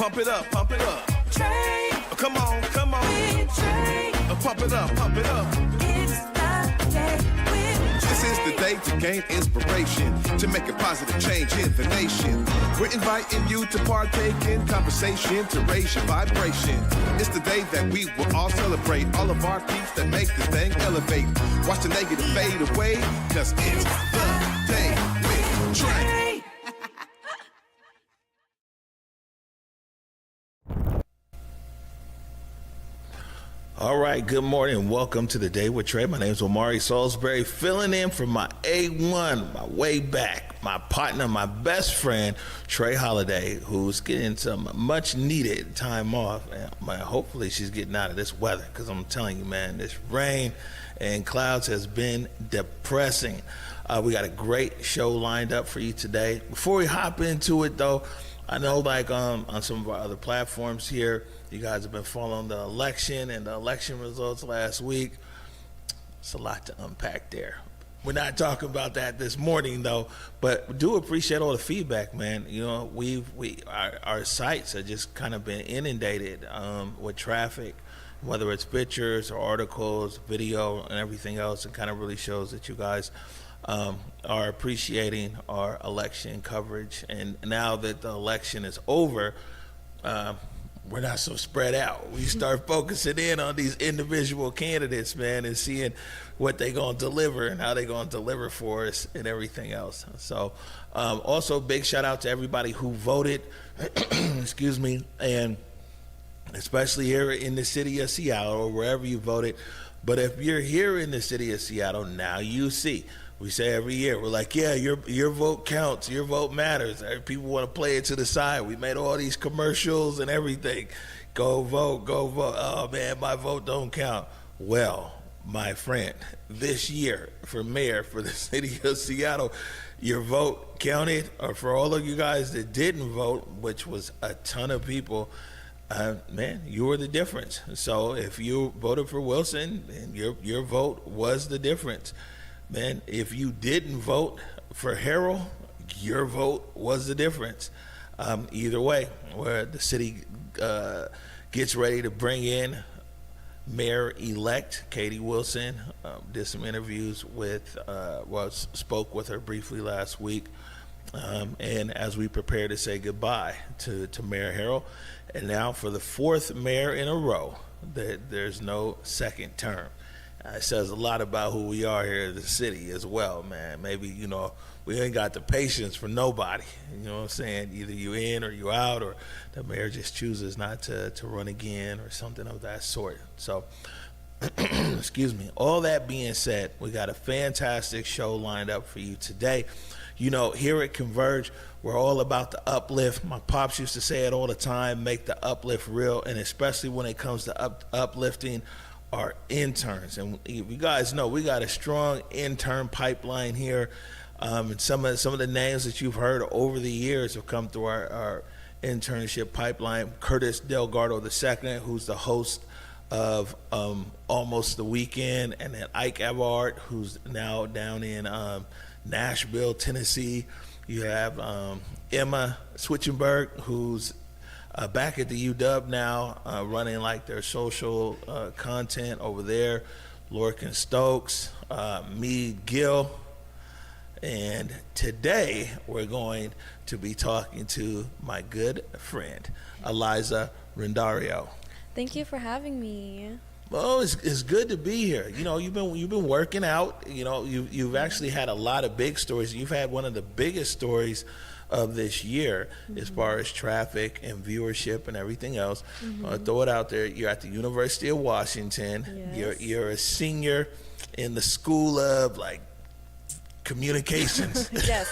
Pump it up, pump it up. Trae. Come on, come on. With Trae. Pump it up, pump it up. It's the day with This is the day to gain inspiration, to make a positive change in the nation. We're inviting you to partake in conversation, to raise your vibration. It's the day that we will all celebrate all of our peeps that make this thing elevate. Watch the negative fade away, cause it's the day with Trae. All right, good morning. Welcome to the Day with Trae. My name is Omari Salisbury, filling in for my A1, my way back, my partner, my best friend, Trae Holiday, who's getting some much needed time off. And man, hopefully she's getting out of this weather, because I'm telling you, man, this rain and clouds has been depressing. We got a great show lined up for you today. Before we hop into it, though, I know like on some of our other platforms here, you guys have been following the election and the election results last week. It's a lot to unpack there. We're not talking about that this morning, though, but we do appreciate all the feedback, man. You know, our sites have just kind of been inundated with traffic, whether it's pictures or articles, video, and everything else. It kind of really shows that you guys are appreciating our election coverage. And now that the election is over, we're not so spread out. We start focusing in on these individual candidates, man, and seeing what they're going to deliver and how they're going to deliver for us and everything else. So also big shout out to everybody who voted, excuse me, and especially here in the city of Seattle or wherever you voted. But if you're here in the city of Seattle, now you see. We say every year, we're like, yeah, your vote counts, your vote matters. People want to play it to the side. We made all these commercials and everything. Go vote, go vote. Oh, man, my vote don't count. Well, my friend, this year for mayor for the city of Seattle, your vote counted. Or for all of you guys that didn't vote, which was a ton of people, man, you were the difference. So if you voted for Wilson, then your vote was the difference. Man, if you didn't vote for Harold, your vote was the difference. Either way, where the city gets ready to bring in Mayor-elect Katie Wilson, did some interviews with, spoke with her briefly last week. And as we prepare to say goodbye to Mayor Harold, and now for the fourth mayor in a row, there's no second term. It says a lot about who we are here in the city as well, man. Maybe, you know, we ain't got the patience for nobody. You know what I'm saying? Either you in or you out, or the mayor just chooses not to run again or something of that sort. So, excuse me. All that being said, we got a fantastic show lined up for you today. You know, here at Converge, we're all about the uplift. My pops used to say it all the time, make the uplift real, and especially when it comes to uplifting our interns. And you guys know we got a strong intern pipeline here, and some of the names that you've heard over the years have come through our internship pipeline. Curtis Delgado II, who's the host of Almost the Weekend, and then Ike Everard, who's now down in Nashville, Tennessee. You have Emma Switchenberg, who's back at the UW now, running like their social content over there. Lorcan Stokes, Meade Gill, and today we're going to be talking to my good friend, Elizah Rendorio. Thank you for having me. Well, it's good to be here. You know, you've been working out. You know, you've actually had a lot of big stories. You've had one of the biggest stories of this year, as far as traffic and viewership and everything else. Throw it out there. You're at the University of Washington. Yes. You're a senior in the School of like Communications. Yes.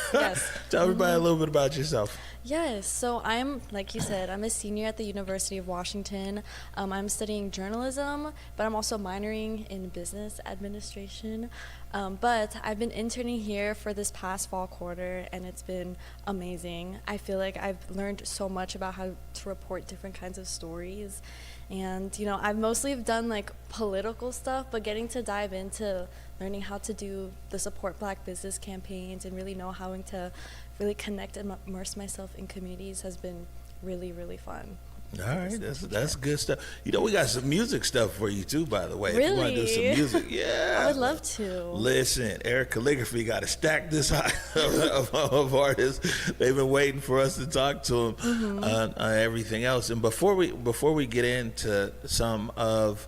Tell everybody a little bit about yourself. Yes, so I'm, like you said, I'm a senior at the University of Washington. I'm studying journalism, but I'm also minoring in business administration. But I've been interning here for this past fall quarter, and it's been amazing. I feel like I've learned so much about how to report different kinds of stories. And, you know, I've mostly done like political stuff, but getting to dive into learning how to do the Support Black Business campaigns and really know how to really connect and immerse myself in communities has been really, really fun. All right, that's good stuff. You know, we got some music stuff for you too, by the way. If you want to do some Really? music, yeah. I would love to. Listen, Eric Calligraphy got to stack this high of artists. They've been waiting for us to talk to them on everything else. And before we get into some of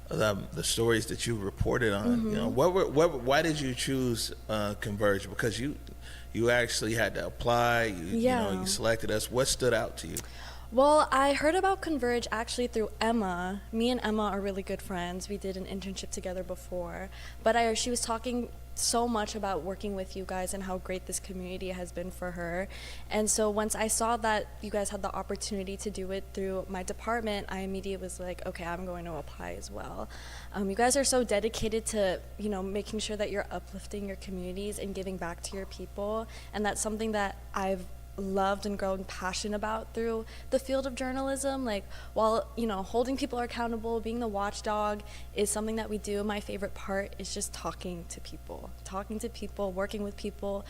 the stories that you reported on, you know, why did you choose Converge? Because you actually had to apply. You know, you selected us. What stood out to you? Well, I heard about Converge actually through Emma. Me and Emma are really good friends. We did an internship together before. But she was talking so much about working with you guys and how great this community has been for her. And so once I saw that you guys had the opportunity to do it through my department, I immediately was like, okay, I'm going to apply as well. You guys are so dedicated to, you know, making sure that you're uplifting your communities and giving back to your people. And that's something that I've loved and grown passionate about through the field of journalism. Like, while, you know, holding people accountable, being the watchdog is something that we do, my favorite part is just talking to people, working with people,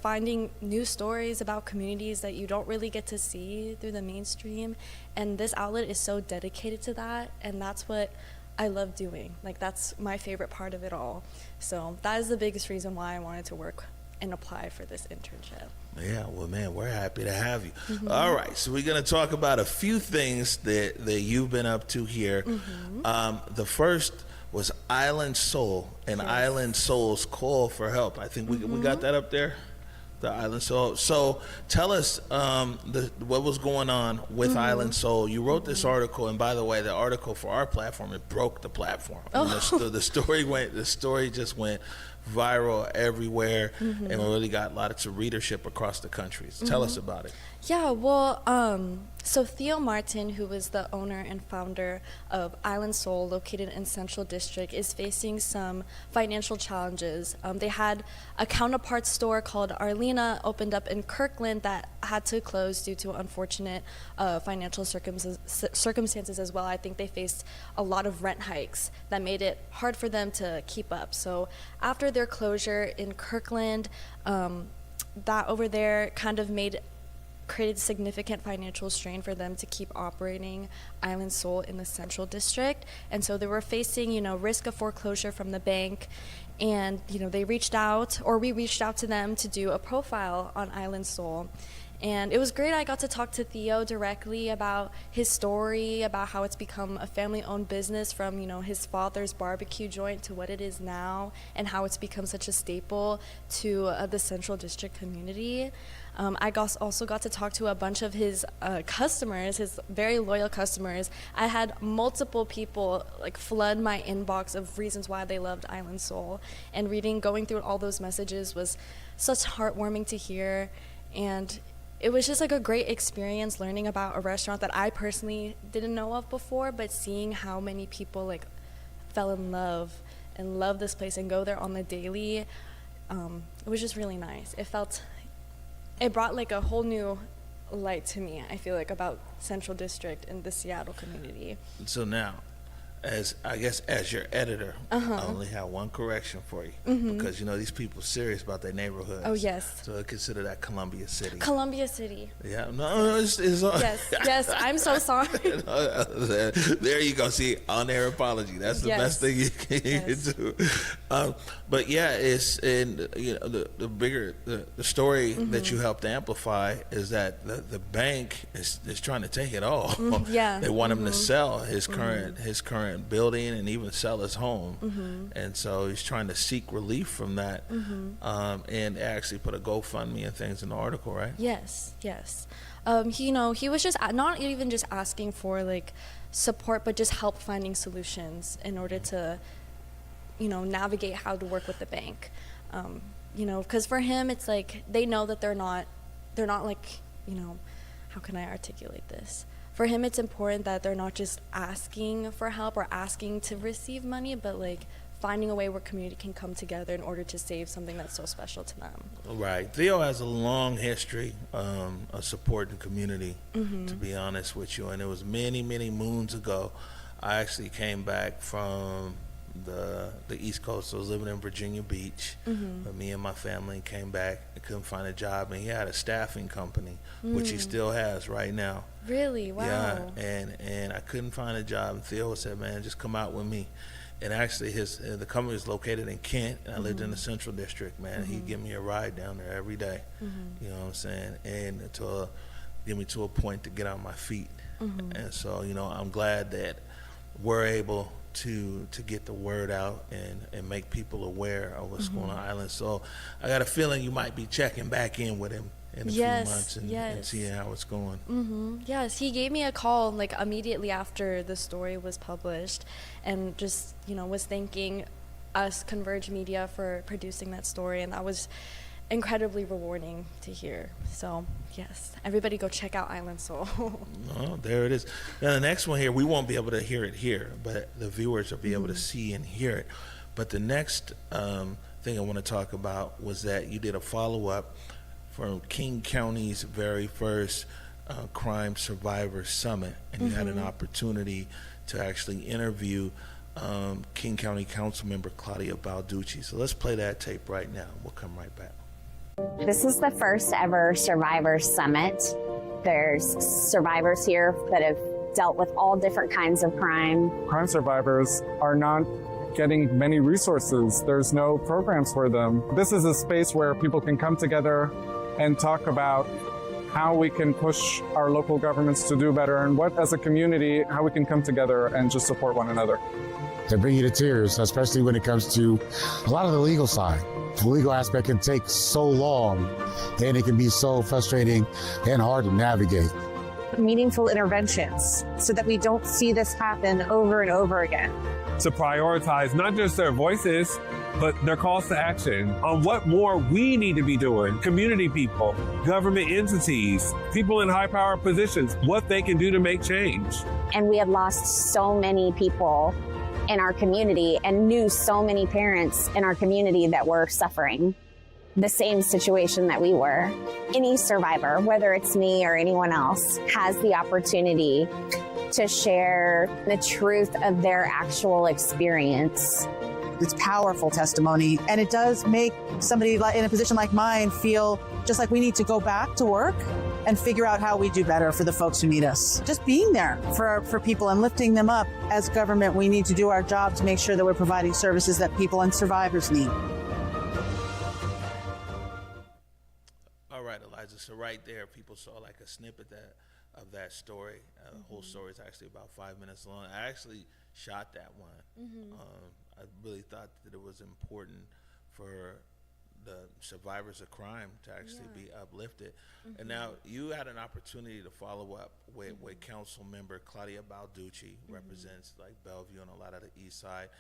finding new stories about communities that you don't really get to see through the mainstream. And this outlet is so dedicated to that, and that's what I love doing. Like, that's my favorite part of it all. So that is the biggest reason why I wanted to work and apply for this internship. Yeah, well, man, we're happy to have you. All right, so we're going to talk about a few things that you've been up to here. The first was Island Soul and Island Soul's call for help. I think we got that up there, the Island Soul. So tell us what was going on with Island Soul. You wrote this article, and by the way, the article for our platform, it broke the platform. I mean, the story just went viral everywhere, and we really got lots of readership across the country. So tell us about it. Yeah, well, so Theo Martin, who was the owner and founder of Island Soul, located in Central District, is facing some financial challenges. They had a counterpart store called Arlena opened up in Kirkland that had to close due to unfortunate financial circumstances as well. I think they faced a lot of rent hikes that made it hard for them to keep up. So after their closure in Kirkland, that over there kind of created significant financial strain for them to keep operating Island Soul in the Central District. And so they were facing, you know, risk of foreclosure from the bank. And, you know, we reached out to them to do a profile on Island Soul. And it was great. I got to talk to Theo directly about his story, about how it's become a family-owned business from, you know, his father's barbecue joint to what it is now, and how it's become such a staple to the Central District community. I also got to talk to a bunch of his customers, his very loyal customers. I had multiple people like flood my inbox of reasons why they loved Island Soul, and going through all those messages was such heartwarming to hear. And it was just like a great experience learning about a restaurant that I personally didn't know of before, but seeing how many people like fell in love and love this place and go there on the daily. It was just really nice. It brought like a whole new light to me, I feel like, about Central District and the Seattle community. So now, as your editor, I only have one correction for you, because you know these people serious about their neighborhoods. Oh, yes. So I consider that Columbia City. Columbia City. Yeah, no, it's Yes, I'm so sorry. There you go. See, on air apology. That's the best thing you can do. But yeah, it's in, you know, the story that you helped amplify is that the bank is trying to take it all. They want him to sell his current building and even sell his home, and so he's trying to seek relief from that, and actually put a GoFundMe and things in the article, right? Yes. He was just not even just asking for like support, but just help finding solutions in order to, you know, navigate how to work with the bank. You know, because for him, it's like they know that they're not like, you know, how can I articulate this? For him, it's important that they're not just asking for help or asking to receive money, but like finding a way where community can come together in order to save something that's so special to them. Right. Theo has a long history of supporting community, to be honest with you. And it was many, many moons ago. I actually came back from the East Coast. I was living in Virginia Beach. But me and my family came back couldn't find a job, and he had a staffing company, which he still has right now. Really? Wow. Yeah, and I couldn't find a job. And Theo said, "Man, just come out with me." And actually, the company is located in Kent, and I lived in the Central District. Man, he'd give me a ride down there every day. You know what I'm saying? And to get me to a point to get on my feet. And so, you know, I'm glad that we're able to get the word out and make people aware of what's going on Island. So I got a feeling you might be checking back in with him in a few months and seeing how it's going. Yes, he gave me a call like immediately after the story was published, and just, you know, was thanking us Converge Media for producing that story, and that was incredibly rewarding to hear. So yes, everybody go check out Island Soul. Oh, there it is. Now the next one here, we won't be able to hear it here, but the viewers will be able to see and hear it. But the next thing I want to talk about was that you did a follow-up from King County's very first Crime Survivor Summit, and you had an opportunity to actually interview King County Council Member Claudia Balducci. So let's play that tape right now. We'll come right back. This is the first ever Survivor Summit. There's survivors here that have dealt with all different kinds of crime. Crime survivors are not getting many resources. There's no programs for them. This is a space where people can come together and talk about how we can push our local governments to do better, and what, as a community, how we can come together and just support one another. They bring you to tears, especially when it comes to a lot of the legal side. The legal aspect can take so long, and it can be so frustrating and hard to navigate. Meaningful interventions so that we don't see this happen over and over again. To prioritize not just their voices, but their calls to action on what more we need to be doing. Community people, government entities, people in high power positions, what they can do to make change. And we had lost so many people in our community and knew so many parents in our community that were suffering the same situation that we were. Any survivor, whether it's me or anyone else, has the opportunity to share the truth of their actual experience. It's powerful testimony, and it does make somebody in a position like mine feel just like we need to go back to work and figure out how we do better for the folks who need us. Just being there for people and lifting them up. As government, we need to do our job to make sure that we're providing services that people and survivors need. All right, Eliza. So right there, people saw like a snippet of that story. The whole story is actually about 5 minutes long. I actually shot that one. I really thought that it was important for the survivors of crime to actually be uplifted. And now you had an opportunity to follow up with Council Member Claudia Balducci, represents like Bellevue and a lot of the East Side,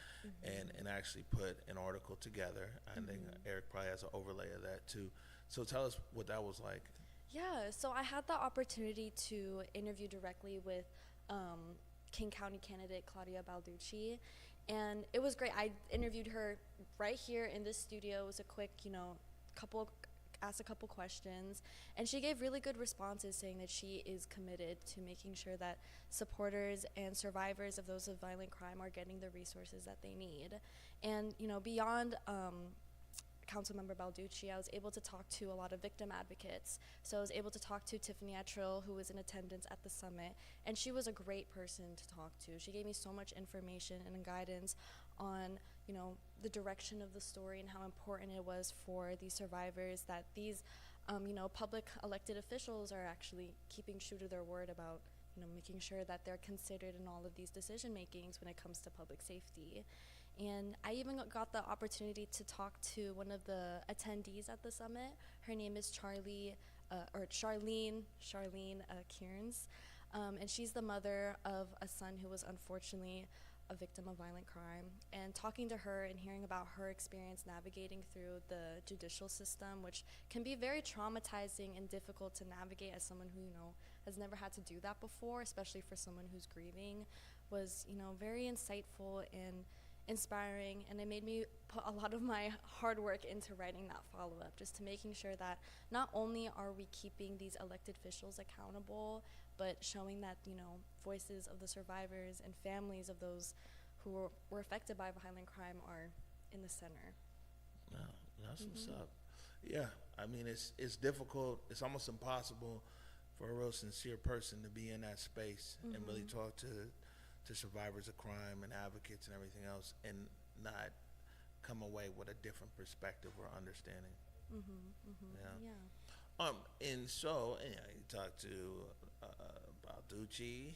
and actually put an article together. I think Eric probably has an overlay of that too. So tell us what that was like. Yeah, so I had the opportunity to interview directly with King County candidate Claudia Balducci, and it was great. I interviewed her right here in this studio. It was a quick, asked a couple questions, and she gave really good responses, saying that she is committed to making sure that supporters and survivors of those of violent crime are getting the resources that they need. And, beyond Councilmember Balducci, I was able to talk to a lot of victim advocates. So I was able to talk to Tiffany Attrill, who was in attendance at the summit, and she was a great person to talk to. She gave me so much information and guidance on, the direction of the story and how important it was for these survivors, that these, public elected officials are actually keeping true to their word about, making sure that they're considered in all of these decision makings when it comes to public safety. And I even got the opportunity to talk to one of the attendees at the summit. Her name is Charlene Kearns, and she's the mother of a son who was unfortunately a victim of violent crime. And talking to her and hearing about her experience navigating through the judicial system, which can be very traumatizing and difficult to navigate as someone who, has never had to do that before, especially for someone who's grieving, was, very insightful and inspiring, and it made me put a lot of my hard work into writing that follow-up, just to making sure that not only are we keeping these elected officials accountable, but showing that, voices of the survivors and families of those who were affected by violent crime are in the center. Wow, that's what's up. Yeah, I mean, it's difficult. It's almost impossible for a real sincere person to be in that space and really talk to survivors of crime and advocates and everything else, and not come away with a different perspective or understanding. Yeah. And so, you talked to Balducci.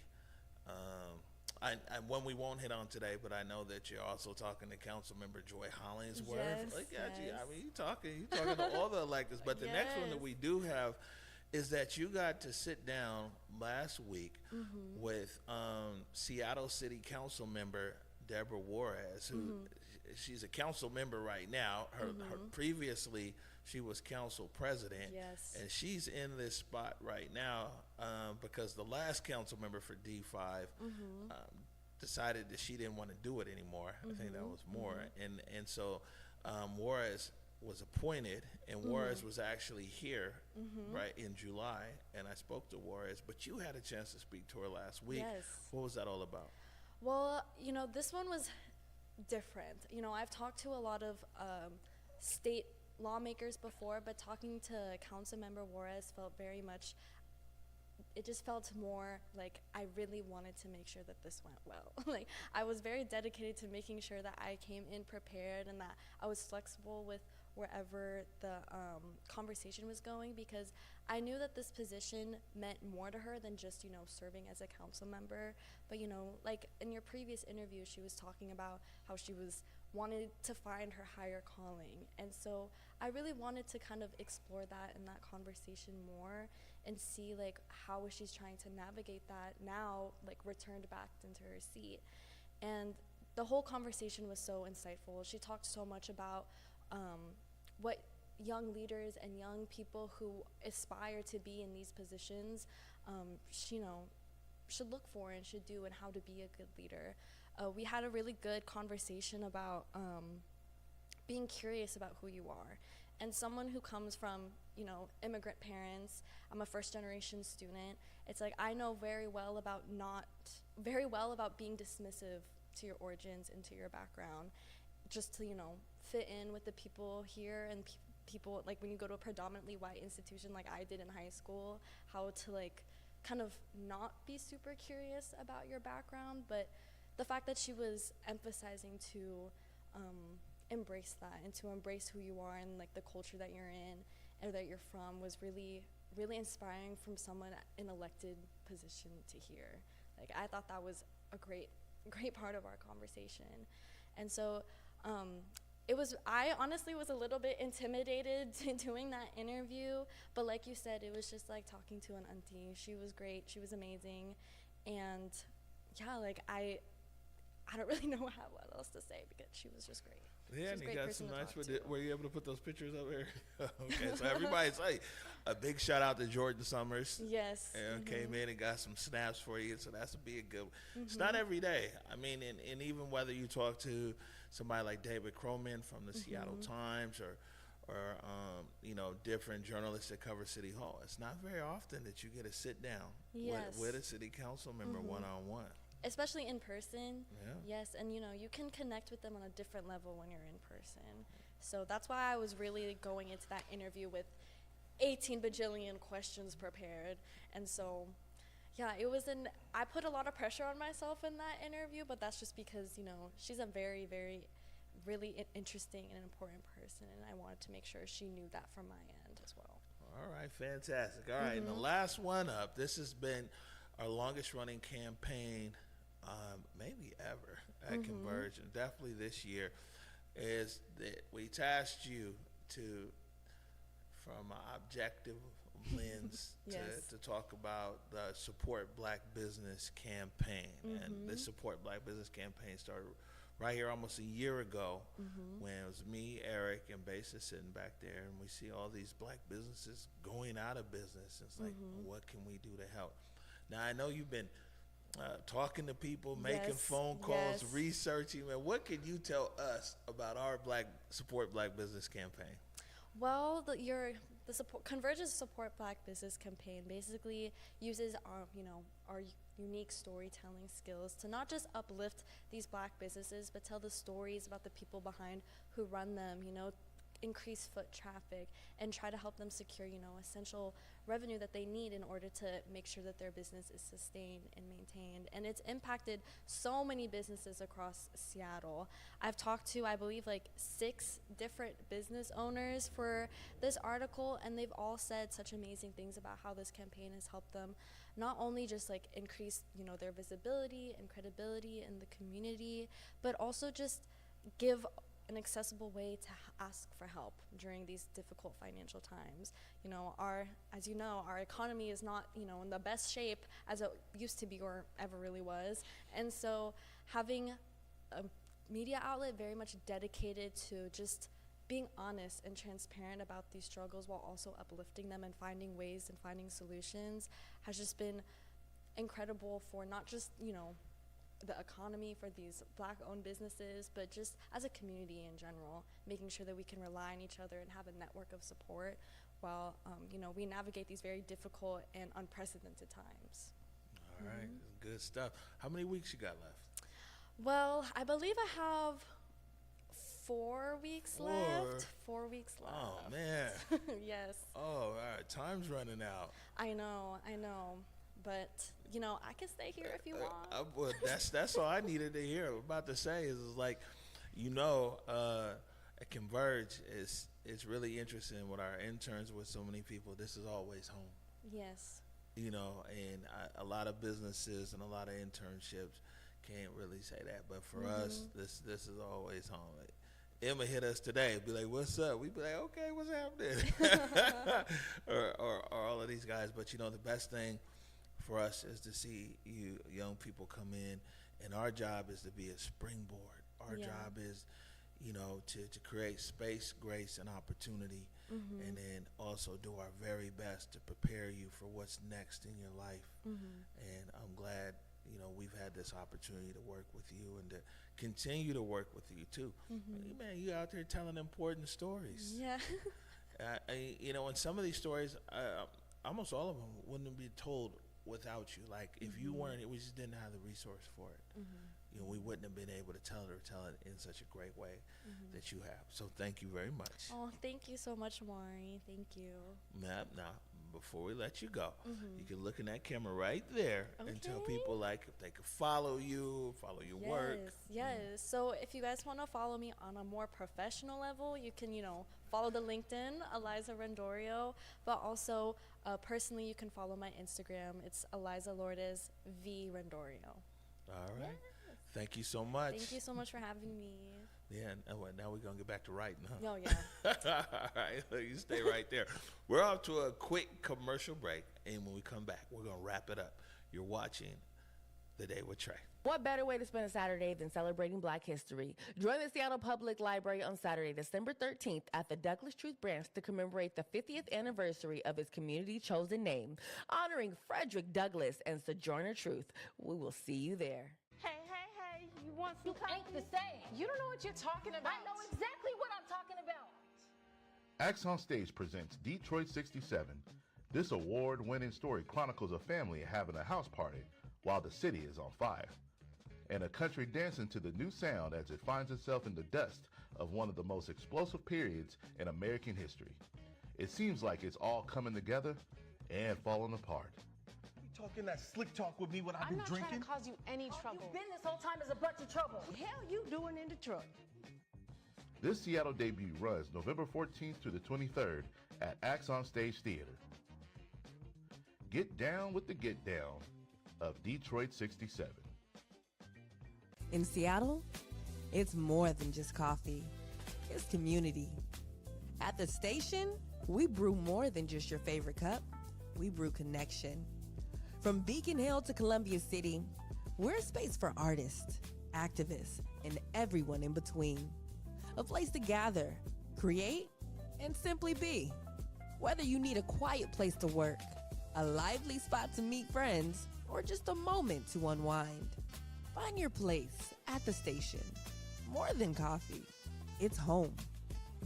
One we won't hit on today, but I know that you're also talking to Councilmember Joy Hollingsworth. Yes, Look at you. yes. I mean, you're talking to all the electeds. But the next one that Yes. we do have is that you got to sit down last week with Seattle City Council member Deborah Juarez, who she's a council member right now. Her previously she was council president, Yes. and she's in this spot right now because the last council member for D5 decided that she didn't want to do it anymore. I think that was more, and so Juarez was appointed, and Juarez was actually here right in July, and I spoke to Juarez. But you had a chance to speak to her last week. Yes. What was that all about? Well, this one was different. I've talked to a lot of state lawmakers before, but talking to Councilmember Juarez felt very much, it just felt more like I really wanted to make sure that this went well. Like, I was very dedicated to making sure that I came in prepared and that I was flexible with wherever the conversation was going, because I knew that this position meant more to her than just, serving as a council member. But, like in your previous interview, she was talking about how she wanted to find her higher calling. And so I really wanted to kind of explore that in that conversation more and see like how she's trying to navigate that now, like returned back into her seat. And the whole conversation was so insightful. She talked so much about what young leaders and young people who aspire to be in these positions, should look for and should do, and how to be a good leader. We had a really good conversation about being curious about who you are. And someone who comes from, immigrant parents, I'm a first generation student, it's like I know very well about being dismissive to your origins and to your background, just to, fit in with the people here and people, like when you go to a predominantly white institution like I did in high school, how to like kind of not be super curious about your background. But the fact that she was emphasizing to embrace that and to embrace who you are and like the culture that you're in or that you're from was really, really inspiring from someone in elected position to hear. Like, I thought that was a great part of our conversation. And so I honestly was a little bit intimidated to doing that interview, but like you said, it was just like talking to an auntie. She was great, she was amazing, and yeah, like I don't really know what else to say because she was just great. She Yeah, was and a you great got person some to nice. talk to. Were you able to put those pictures up here? Okay, so everybody's like, a big shout out to Jordan Summers. Yes. And came in and got some snaps for you, so that's a big good. It's not every day. I mean, and even whether you talk to somebody like David Croman from the Seattle Times or different journalists that cover City Hall, it's not very often that you get to sit down Yes. with a city council member one-on-one. Especially in person. Yeah. Yes, and you can connect with them on a different level when you're in person. So that's why I was really going into that interview with 18 bajillion questions prepared. And so, yeah, I put a lot of pressure on myself in that interview, but that's just because, she's a very, very, really interesting and important person, and I wanted to make sure she knew that from my end as well. All right, fantastic. All right, and the last one up, this has been our longest running campaign maybe ever at Converge, and definitely this year, is that we tasked you to, from an objective lens, Yes. to talk about the Support Black Business campaign. And this Support Black Business campaign started right here almost a year ago when it was me, Eric, and Basa sitting back there, and we see all these black businesses going out of business. It's like, what can we do to help? Now, I know you've been talking to people, making Yes, phone calls, yes. researching. Man, what can you tell us about our Support Black Business campaign? Well, Converge's Support Black Business campaign basically uses our unique storytelling skills to not just uplift these black businesses, but tell the stories about the people behind who run them. increase foot traffic and try to help them secure, essential revenue that they need in order to make sure that their business is sustained and maintained. And it's impacted so many businesses across Seattle. I've talked to, I believe, like 6 different business owners for this article, and they've all said such amazing things about how this campaign has helped them not only just like increase, their visibility and credibility in the community, but also just give an accessible way to ask for help during these difficult financial times. As you know, our economy is not, in the best shape as it used to be or ever really was. And so having a media outlet very much dedicated to just being honest and transparent about these struggles while also uplifting them and finding ways and finding solutions has just been incredible for not just, the economy, for these Black-owned businesses, but just as a community in general, making sure that we can rely on each other and have a network of support while, we navigate these very difficult and unprecedented times. All right, good stuff. How many weeks you got left? Well, I believe I have 4 weeks left. 4 weeks left. Oh, man. Yes. Oh, all right, time's running out. I know. But, I can stay here if you want. Well, that's all I needed to hear. I'm about to say is like, at Converge, it's really interesting with our interns, with so many people. This is always home. Yes. And a lot of businesses and a lot of internships can't really say that. But for us, this is always home. Emma hit us today, be like, "What's up?" We be like, "Okay, what's happening?" or all of these guys. But the best thing for us is to see you young people come in, and our job is to be a springboard. Our job is, to create space, grace, and opportunity, and then also do our very best to prepare you for what's next in your life. And I'm glad, we've had this opportunity to work with you and to continue to work with you too. Man, you out there telling important stories. Yeah. And some of these stories, almost all of them wouldn't be told without you. Like if you weren't, we just didn't have the resource for it. We wouldn't have been able to tell it in such a great way that you have. So thank you very much. Oh, thank you so much, Maury. Thank you. Now, before we let you go, you can look in that camera right there and tell people if they could follow your work. Yes. So if you guys want to follow me on a more professional level, you can, follow the LinkedIn, Elizah Rendorio, but also personally, you can follow my Instagram. It's Elizah Lourdes V Rendorio. All right. Yes. Thank you so much. Thank you so much for having me. Yeah, now we're going to get back to writing, huh? Oh, yeah. All right, you stay right there. We're off to a quick commercial break, and when we come back, we're going to wrap it up. You're watching The Day with Trae. What better way to spend a Saturday than celebrating Black history? Join the Seattle Public Library on Saturday, December 13th at the Douglas Truth Branch to commemorate the 50th anniversary of its community chosen name, honoring Frederick Douglass and Sojourner Truth. We will see you there. Hey, you want some coffee? Ain't the same. You don't know what you're talking about. I know exactly what I'm talking about. Acts on Stage presents Detroit 67. This award-winning story chronicles a family having a house party while the city is on fire, and a country dancing to the new sound as it finds itself in the dust of one of the most explosive periods in American history. It seems like it's all coming together and falling apart. Talking that slick talk with me when I've been drinking? I'm not trying to cause you any trouble. You've been this whole time as a bunch of trouble. What the hell you doing in Detroit? This Seattle debut runs November 14th to the 23rd at Acts on Stage Theater. Get down with the get down of Detroit 67. In Seattle, it's more than just coffee. It's community. At the station, we brew more than just your favorite cup. We brew connection. From Beacon Hill to Columbia City, we're a space for artists, activists, and everyone in between. A place to gather, create, and simply be. Whether you need a quiet place to work, a lively spot to meet friends, or just a moment to unwind, find your place at the station. More than coffee, it's home.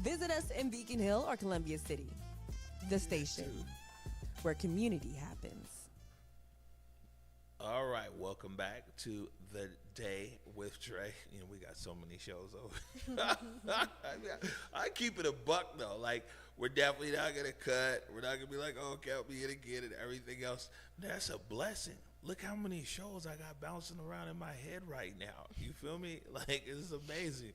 Visit us in Beacon Hill or Columbia City. The station, where community happens. All right, welcome back to the Day with Trae. You know, we got so many shows over. I keep it a buck though. Like, we're definitely not gonna cut. We're not gonna be like, oh, count me in again and everything else. That's a blessing. Look how many shows I got bouncing around in my head right now. You feel me? Like, it's amazing.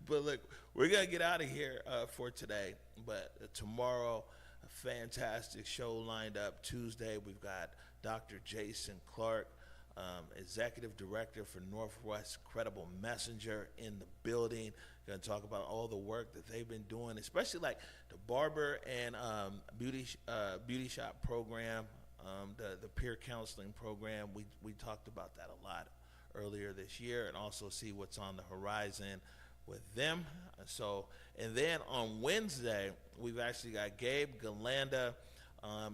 But look, we're gonna get out of here for today. But tomorrow, a fantastic show lined up. Tuesday, we've got Dr. Jason Clark, Executive Director for Northwest Credible Messenger, in the building. Going to talk about all the work that they've been doing, especially like the barber and beauty shop program, the peer counseling program. We talked about that a lot earlier this year, and also see what's on the horizon with them. So, and then on Wednesday, we've actually got Gabe Galanda,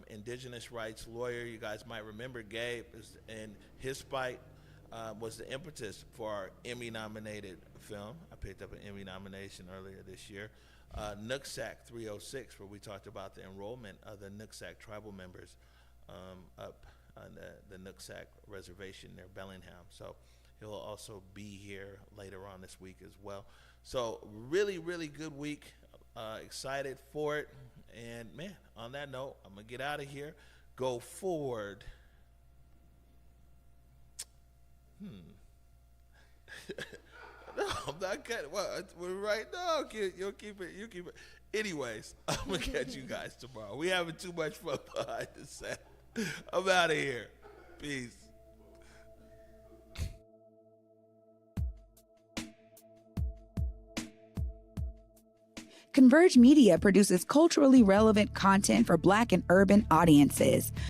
indigenous rights lawyer. You guys might remember Gabe, and his fight was the impetus for our Emmy-nominated film. I picked up an Emmy nomination earlier this year, Nooksack 306, where we talked about the enrollment of the Nooksack tribal members up on the Nooksack reservation near Bellingham. So he'll also be here later on this week as well. So really, really good week. Excited for it. And man, on that note, I'm gonna get out of here. Go forward. No, I'm not cutting. Well, we're right now. You'll keep it. You keep it. Anyways, I'm gonna catch you guys tomorrow. We having too much fun behind the set. I'm out of here. Peace. Converge Media produces culturally relevant content for Black and urban audiences.